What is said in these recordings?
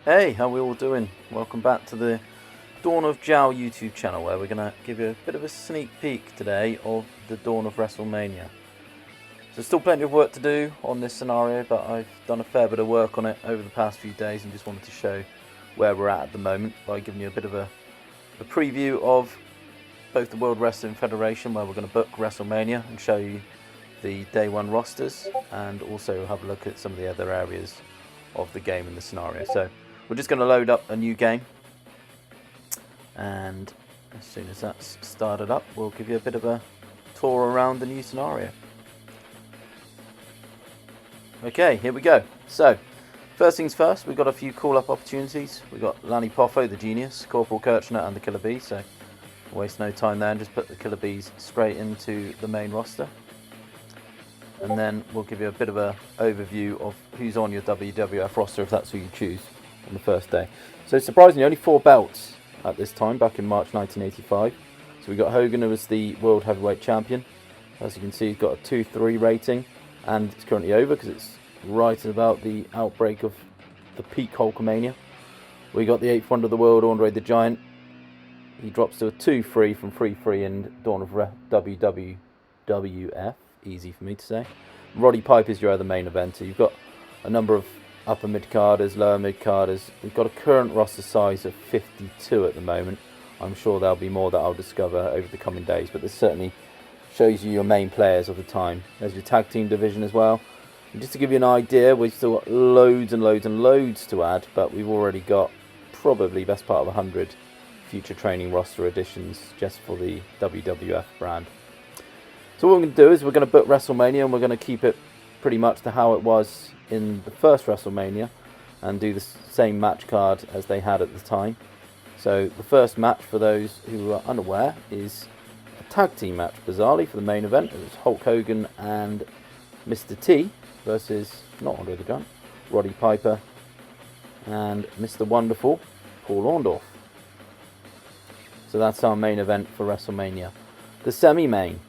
Hey, how we all doing? Welcome back to the Dawn of Jow YouTube channel, where we're going to give you a bit of a sneak peek today of the Dawn of WrestleMania. So still plenty of work to do on this scenario, but I've done a fair bit of work on it over the past few days and just wanted to show where we're at the moment by giving you a bit of a preview of both the World Wrestling Federation, where we're going to book WrestleMania, and show you the day one rosters, and also have a look at some of the other areas of the game and the scenario. So we're just going to load up a new game, and as soon as that's started up, we'll give you a bit of a tour around the new scenario. Okay, here we go. So first things first, we've got a few call-up opportunities. We've got Lanny Poffo, the Genius, Corporal Kirchner and the Killer Bees, so waste no time there and just put the Killer Bees straight into the main roster. And then we'll give you a bit of an overview of who's on your WWF roster, if that's who you choose on the first day. So surprisingly, only 4 belts at this time, back in March 1985. So we got Hogan, who was the World Heavyweight Champion. As you can see, he's got a 2-3 rating, and it's currently over because it's right at about the outbreak of the peak Hulkamania. We got the 8th Wonder of the World, Andre the Giant. He drops to a 2-3 from 3-3 in Dawn of WWF. Easy for me to say. Roddy Piper is your other main eventer. You've got a number of upper mid-carders, lower mid-carders. We've got a current roster size of 52 at the moment. I'm sure there'll be more that I'll discover over the coming days, but this certainly shows you your main players of the time. There's your tag team division as well. And just to give you an idea, we've still got loads and loads and loads to add, but we've already got probably best part of 100 future training roster additions just for the WWF brand. So what we're going to do is we're going to book WrestleMania, and we're going to keep it pretty much to how it was in the first WrestleMania and do the same match card as they had at the time. So the first match, for those who are unaware, is a tag team match, bizarrely, for the main event. It was Hulk Hogan and Mr. T versus, not Andre the Giant, Roddy Piper and Mr. Wonderful, Paul Orndorff. So that's our main event for WrestleMania. The semi-main,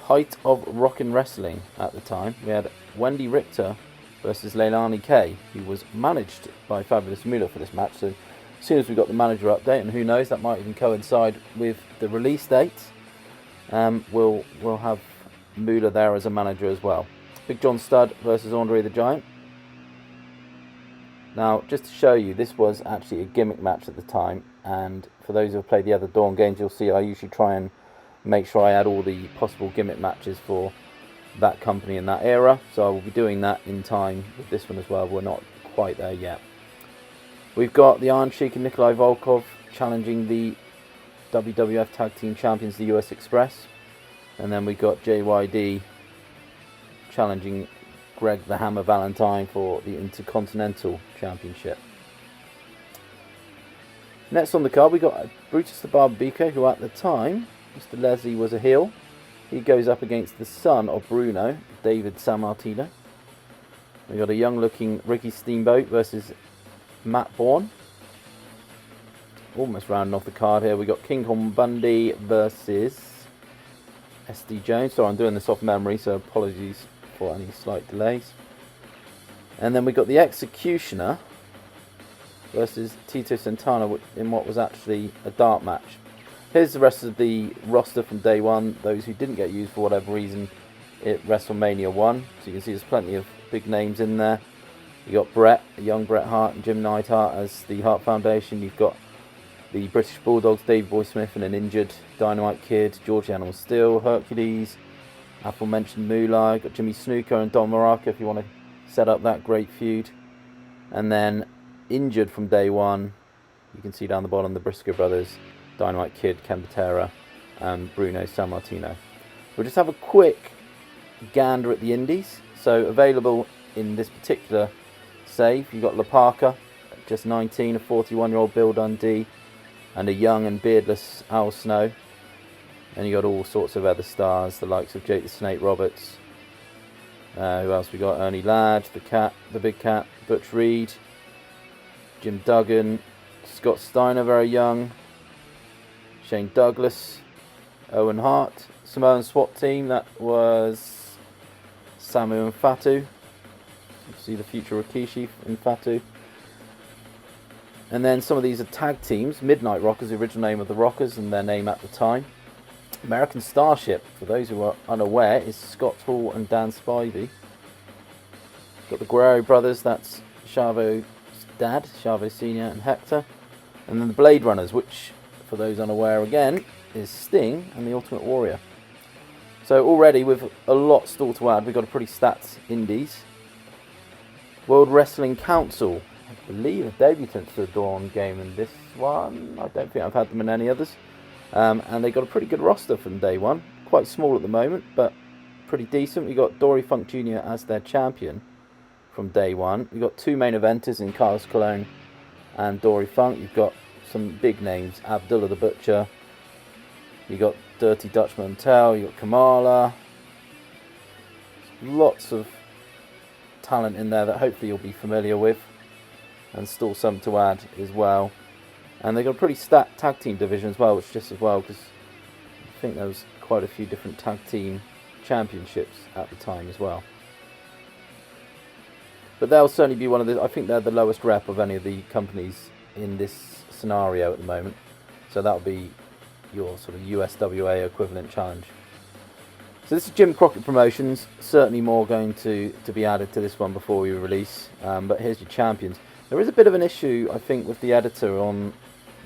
height of rockin' wrestling at the time, we had Wendy Richter versus Leilani K, who was managed by Fabulous Moolah for this match. So as soon as we got the manager update, and who knows, that might even coincide with the release date, we'll have Moolah there as a manager as well. Big John Studd versus Andre the Giant. Now, just to show you, this was actually a gimmick match at the time, and for those who have played the other Dawn games, you'll see I usually try and make sure I add all the possible gimmick matches for that company in that era, so I will be doing that in time with this one as well. We're not quite there yet. We've got the Iron Sheik and Nikolai Volkov challenging the WWF Tag Team Champions, the US Express, and then we've got JYD challenging Greg the Hammer Valentine for the Intercontinental Championship. Next on the card, we got Brutus the Barber Beaker, who at the time, Mr. Leslie, was a heel. He goes up against the son of Bruno, David Sammartino. We got a young-looking Ricky Steamboat versus Matt Bourne. Almost rounding off the card here. We got King Kong Bundy versus SD Jones. Sorry, I'm doing this off memory, so apologies for any slight delays. And then we got the Executioner versus Tito Santana in what was actually a dark match. Here's the rest of the roster from day one, those who didn't get used for whatever reason at WrestleMania 1. So you can see there's plenty of big names in there. You got Bret, a young Bret Hart, and Jim Neidhart as the Hart Foundation. You've got the British Bulldogs, Dave Boy Smith and an injured Dynamite Kid, George Animal Steel, Hercules, aforementioned Moolah. You've got Jimmy Snuka and Don Muraco if you want to set up that great feud. And then injured from day one, you can see down the bottom, the Briscoe brothers, Dynamite Kid, Ken Patera, and Bruno Sammartino. We'll just have a quick gander at the indies. So available in this particular save, you've got La Parka, just 19, a 41-year-old Bill Dundee, and a young and beardless Al Snow. And you got all sorts of other stars, the likes of Jake the Snake Roberts. Who else we got? Ernie Ladd, the Cat, the Big Cat, Butch Reed, Jim Duggan, Scott Steiner, very young, Shane Douglas, Owen Hart, Samoan SWAT team, that was Samu and Fatu. You see the future Rikishi in Fatu. And then some of these are tag teams. Midnight Rockers, the original name of the Rockers and their name at the time. American Starship, for those who are unaware, is Scott Hall and Dan Spivey. Got the Guerrero brothers, that's Chavo's dad, Chavo Sr. and Hector. And then the Blade Runners, which, for those unaware again, is Sting and the Ultimate Warrior. So already with a lot still to add, we've got a pretty stacked indies. World Wrestling Council, I believe a debutant to the Dawn game in this one. I don't think I've had them in any others. And they got a pretty good roster from day one. Quite small at the moment, but pretty decent. We got Dory Funk Jr. as their champion from day one. We got two main eventers in Carlos Colon and Dory Funk. You've got some big names: Abdullah the Butcher. You got Dirty Dutch Mantel. You got Kamala. Lots of talent in there that hopefully you'll be familiar with, and still some to add as well. And they got a pretty stacked tag team division as well, which just as well, because I think there was quite a few different tag team championships at the time as well. But they'll certainly be one of the, I think they're the lowest rep of any of the companies in this scenario at the moment. So that'll be your sort of USWA equivalent challenge. So this is Jim Crockett Promotions. Certainly more going to be added to this one before we release. But here's your champions. There is a bit of an issue, I think, with the editor on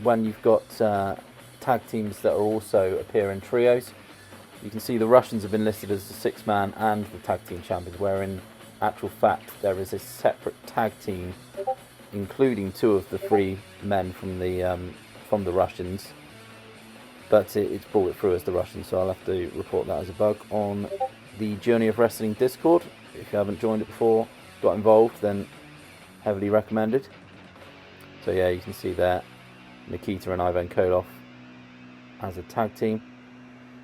when you've got tag teams that are also appear in trios. You can see the Russians have been listed as the 6-man and the tag team champions, where in actual fact there is a separate tag team, including 2 of the 3 men from the Russians. But it's brought it through as the Russians, so I'll have to report that as a bug on the Journey of Wrestling Discord. If you haven't joined it before, got involved, then heavily recommended. So yeah, you can see there Nikita and Ivan Koloff as a tag team.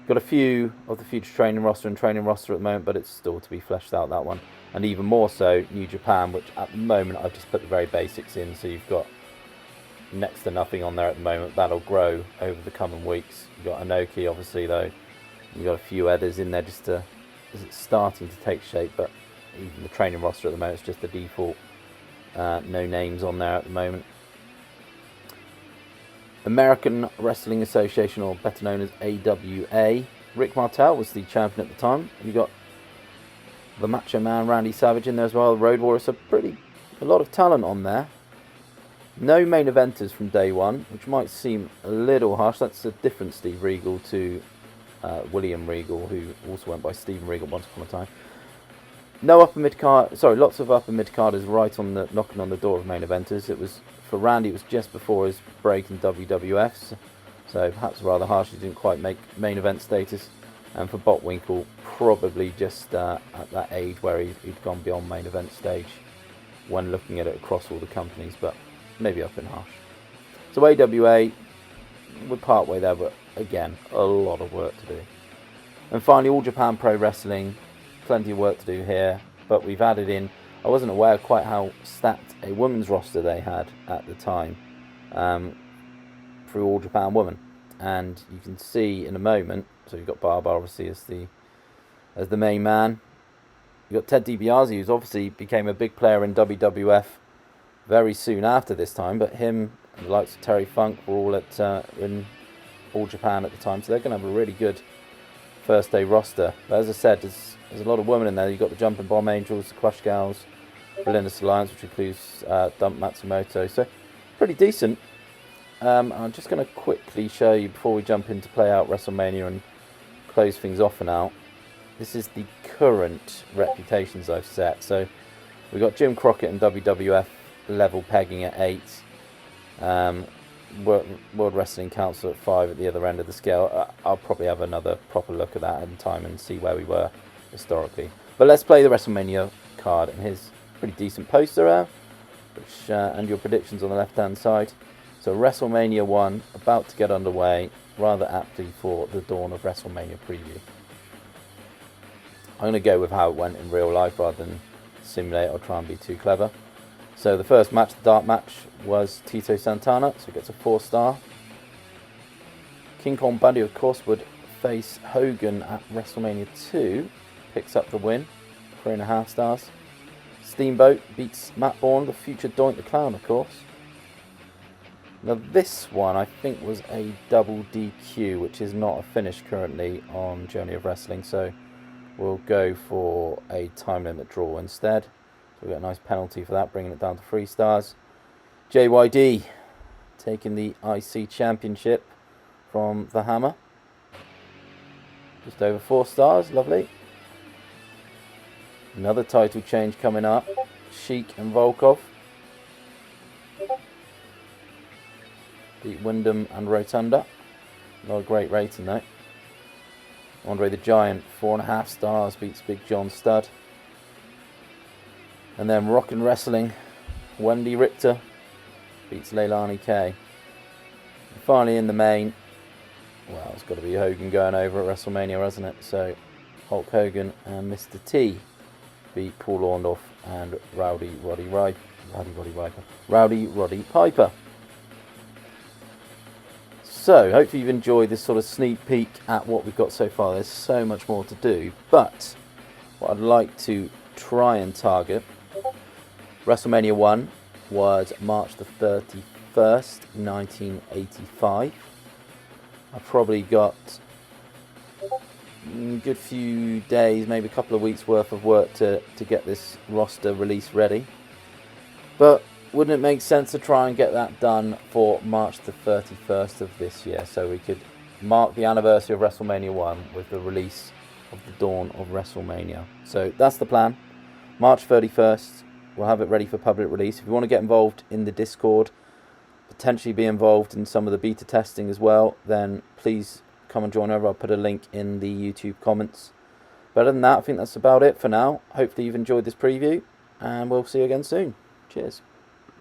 Got a few of the future training roster at the moment, but it's still to be fleshed out, that one. And even more so New Japan, which at the moment I've just put the very basics in, so you've got next to nothing on there at the moment. That'll grow over the coming weeks. You've got Inoki obviously though. You've got a few others in there just to, as it's starting to take shape, but even the training roster at the moment is just the default. No names on there at the moment. American Wrestling Association, or better known as AWA. Rick Martel was the champion at the time. You got the Macho Man Randy Savage in there as well. Road Warrior, so a lot of talent on there. No main eventers from day one, which might seem a little harsh. That's a different Steve Regal to William Regal, who also went by Steven Regal once upon a time. No upper mid card. Sorry, lots of upper mid carders right on the knocking on the door of main eventers. It was for Randy. It was just before his break in WWF, so perhaps rather harsh. He didn't quite make main event status. And for Botwinkle, probably just at that age where he'd gone beyond main event stage when looking at it across all the companies, but maybe up in harsh. So AWA, we're part way there, but again, a lot of work to do. And finally, All Japan Pro Wrestling. Plenty of work to do here, but we've added in, I wasn't aware quite how stacked a women's roster they had at the time through All Japan Women, and you can see in a moment. So you've got Barbara obviously as the main man. You've got Ted DiBiase, who's obviously became a big player in WWF very soon after this time, but him and the likes of Terry Funk were all in All Japan at the time, so they're going to have a really good first day roster. But as I said, there's a lot of women in there. You've got the Jumping Bomb Angels, the Crush Gals, Belinda's Alliance, which includes Dump Matsumoto. So pretty decent. I'm just going to quickly show you before we jump in to play out WrestleMania and close things off for now. This is the current reputations I've set. So we've got Jim Crockett and WWF level pegging at 8. World Wrestling Council at 5 at the other end of the scale. I'll probably have another proper look at that in time and see where we were historically. But let's play the WrestleMania card, and here's a pretty decent poster there, which and your predictions on the left hand side. So WrestleMania 1 about to get underway, rather aptly for the Dawn of WrestleMania preview. I'm going to go with how it went in real life rather than simulate or try and be too clever. So the first match, the dark match, was Tito Santana, so he gets a 4-star. King Kong Bundy, of course, would face Hogan at WrestleMania 2, picks up the win, 3.5 stars. Steamboat beats Matt Bourne, the future Doink the Clown, of course. Now this one I think was a double DQ, which is not a finish currently on Journey of Wrestling, so we'll go for a time limit draw instead. So we got a nice penalty for that, bringing it down to 3 stars. JYD taking the IC Championship from the Hammer. Just over 4 stars, lovely. Another title change coming up. Sheik and Volkov. Beat Wyndham and Rotunda. Not a great rating though. Andre the Giant, 4.5 stars, beats Big John Studd. And then Rock and Wrestling, Wendy Richter beats Leilani K. And finally in the main, well, it's got to be Hogan going over at WrestleMania, hasn't it? So Hulk Hogan and Mr. T beat Paul Orndorff and Rowdy Roddy Piper. So, hopefully you've enjoyed this sort of sneak peek at what we've got so far. There's so much more to do, but what I'd like to try and target, WrestleMania 1 was March the 31st, 1985. I've probably got a good few days, maybe a couple of weeks worth of work to get this roster release ready. But wouldn't it make sense to try and get that done for March the 31st of this year, so we could mark the anniversary of WrestleMania 1 with the release of the Dawn of WrestleMania. So that's the plan. March 31st, we'll have it ready for public release. If you want to get involved in the Discord, potentially be involved in some of the beta testing as well, then please come and join over. I'll put a link in the YouTube comments. But other than that, I think that's about it for now. Hopefully you've enjoyed this preview, and we'll see you again soon. Cheers.